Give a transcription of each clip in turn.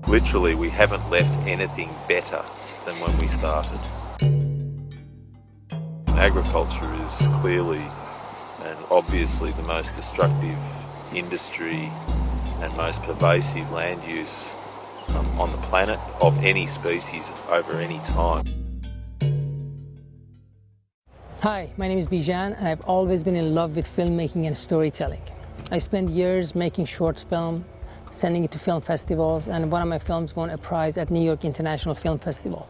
Literally, we haven't left anything better than when we started. Agriculture is clearly and obviously the most destructive industry and most pervasive land use on the planet of any species over any time. Hi, my name is Bijan and I've always been in love with filmmaking and storytelling. I spent years making short film, sending it to film festivals, and one of my films won a prize at New York International Film Festival.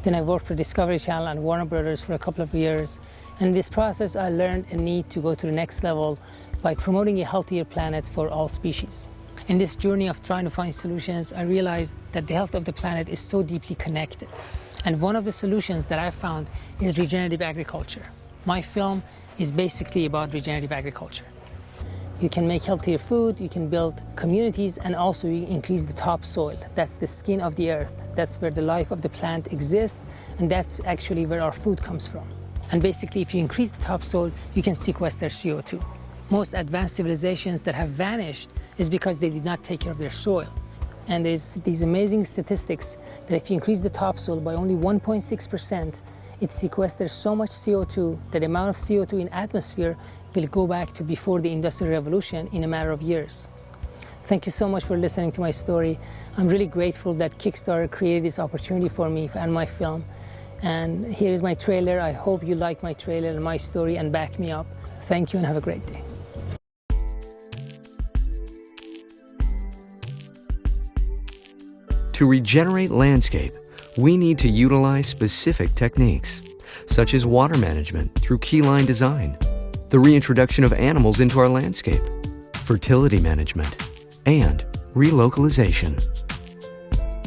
Then I worked for Discovery Channel and Warner Brothers for a couple of years. And in this process, I learned a need to go to the next level by promoting a healthier planet for all species. In this journey of trying to find solutions, I realized that the health of the planet is so deeply connected. And one of the solutions that I found is regenerative agriculture. My film is basically about regenerative agriculture. You can make healthier food, you can build communities, and also you increase the topsoil. That's the skin of the earth. That's where the life of the plant exists, and that's actually where our food comes from. And basically, if you increase the topsoil, you can sequester CO2. Most advanced civilizations that have vanished is because they did not take care of their soil. And there's these amazing statistics that if you increase the topsoil by only 1.6%, it sequesters so much CO2 that the amount of CO2 in atmosphere will go back to before the Industrial Revolution in a matter of years. Thank you so much for listening to my story. I'm really grateful that Kickstarter created this opportunity for me and my film. And here is my trailer. I hope you like my trailer and my story and back me up. Thank you and have a great day. To regenerate landscape, we need to utilize specific techniques, such as water management through keyline design, the reintroduction of animals into our landscape, fertility management, and relocalization.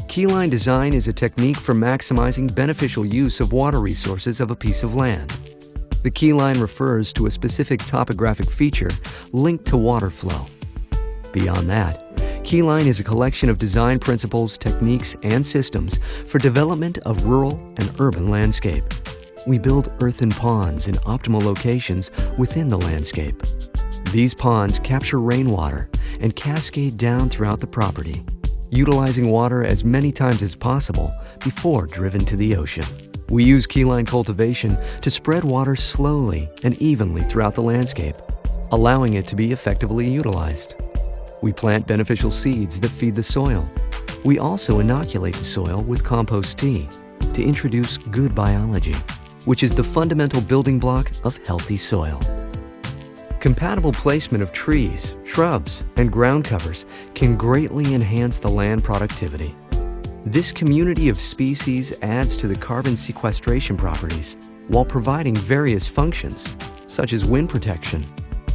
Keyline design is a technique for maximizing beneficial use of water resources of a piece of land. The keyline refers to a specific topographic feature linked to water flow. Beyond that, keyline is a collection of design principles, techniques, and systems for development of rural and urban landscape. We build earthen ponds in optimal locations within the landscape. These ponds capture rainwater and cascade down throughout the property, utilizing water as many times as possible before driven to the ocean. We use keyline cultivation to spread water slowly and evenly throughout the landscape, allowing it to be effectively utilized. We plant beneficial seeds that feed the soil. We also inoculate the soil with compost tea to introduce good biology, which is the fundamental building block of healthy soil. Compatible placement of trees, shrubs, and ground covers can greatly enhance the land productivity. This community of species adds to the carbon sequestration properties while providing various functions, such as wind protection,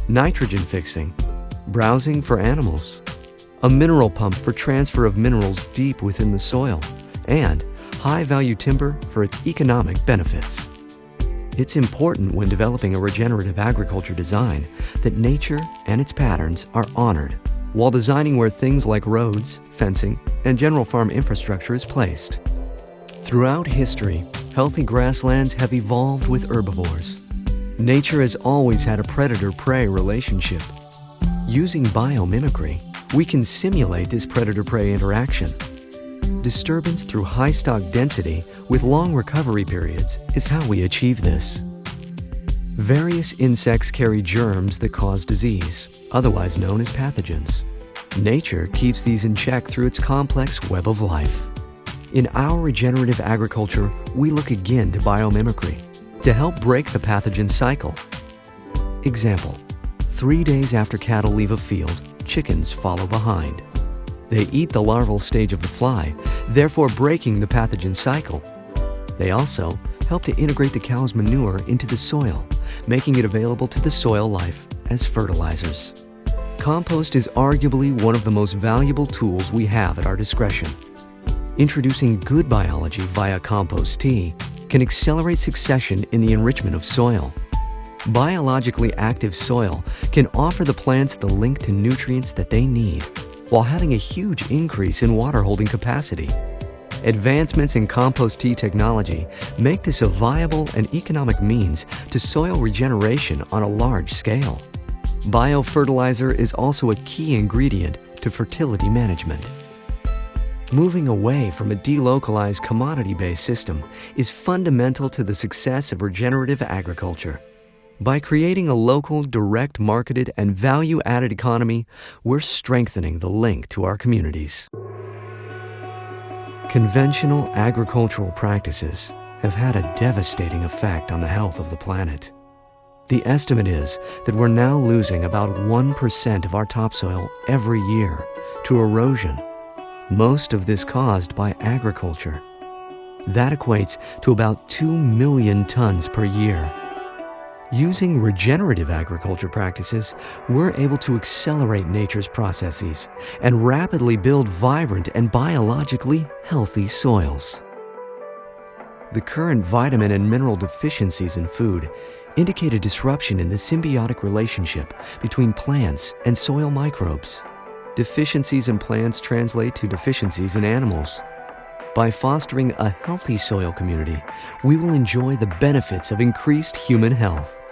nitrogen fixing, browsing for animals, a mineral pump for transfer of minerals deep within the soil, and high-value timber for its economic benefits. It's important when developing a regenerative agriculture design that nature and its patterns are honored, while designing where things like roads, fencing, and general farm infrastructure is placed. Throughout history, healthy grasslands have evolved with herbivores. Nature has always had a predator-prey relationship. Using biomimicry, we can simulate this predator-prey interaction. Disturbance through high stock density with long recovery periods is how we achieve this. Various insects carry germs that cause disease, otherwise known as pathogens. Nature keeps these in check through its complex web of life. In our regenerative agriculture, we look again to biomimicry to help break the pathogen cycle. Example: 3 days after cattle leave a field, chickens follow behind. They eat the larval stage of the fly, therefore breaking the pathogen cycle. They also help to integrate the cow's manure into the soil, making it available to the soil life as fertilizers. Compost is arguably one of the most valuable tools we have at our discretion. Introducing good biology via compost tea can accelerate succession in the enrichment of soil. Biologically active soil can offer the plants the link to nutrients that they need, while having a huge increase in water-holding capacity. Advancements in compost tea technology make this a viable and economic means to soil regeneration on a large scale. Biofertilizer is also a key ingredient to fertility management. Moving away from a delocalized commodity-based system is fundamental to the success of regenerative agriculture. By creating a local, direct marketed, and value-added economy, we're strengthening the link to our communities. Conventional agricultural practices have had a devastating effect on the health of the planet. The estimate is that we're now losing about 1% of our topsoil every year to erosion, most of this caused by agriculture. That equates to about 2 million tons per year. Using regenerative agriculture practices, we're able to accelerate nature's processes and rapidly build vibrant and biologically healthy soils. The current vitamin and mineral deficiencies in food indicate a disruption in the symbiotic relationship between plants and soil microbes. Deficiencies in plants translate to deficiencies in animals. By fostering a healthy soil community, we will enjoy the benefits of increased human health.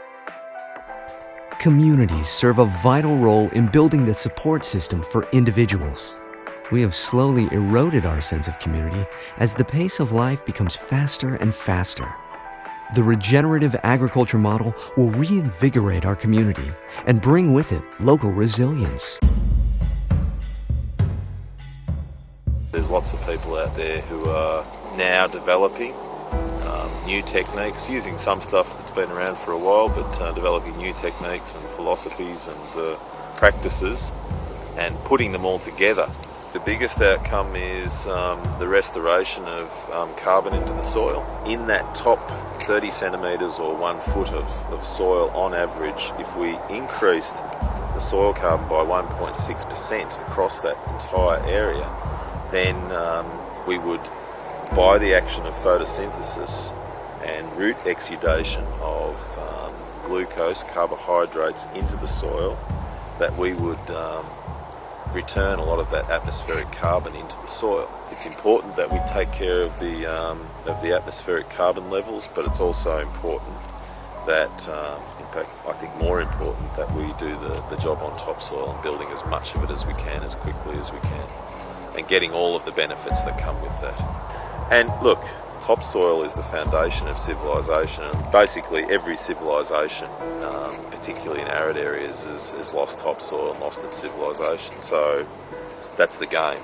Communities serve a vital role in building the support system for individuals. We have slowly eroded our sense of community as the pace of life becomes faster and faster. The regenerative agriculture model will reinvigorate our community and bring with it local resilience. There's lots of people out there who are now developing new techniques, using some stuff that's been around for a while, but developing new techniques and philosophies and practices and putting them all together. The biggest outcome is the restoration of carbon into the soil. In that top 30 centimetres or 1 foot of soil on average, if we increased the soil carbon by 1.6% across that entire area, then we would, by the action of photosynthesis and root exudation of glucose, carbohydrates into the soil, that we would return a lot of that atmospheric carbon into the soil. It's important that we take care of the atmospheric carbon levels, but it's also important that, in fact, I think more important, that we do the job on topsoil and building as much of it as we can, as quickly as we can, and getting all of the benefits that come with that. And look, topsoil is the foundation of civilization, and basically every civilization, particularly in arid areas, has lost topsoil and lost its civilization. So that's the game.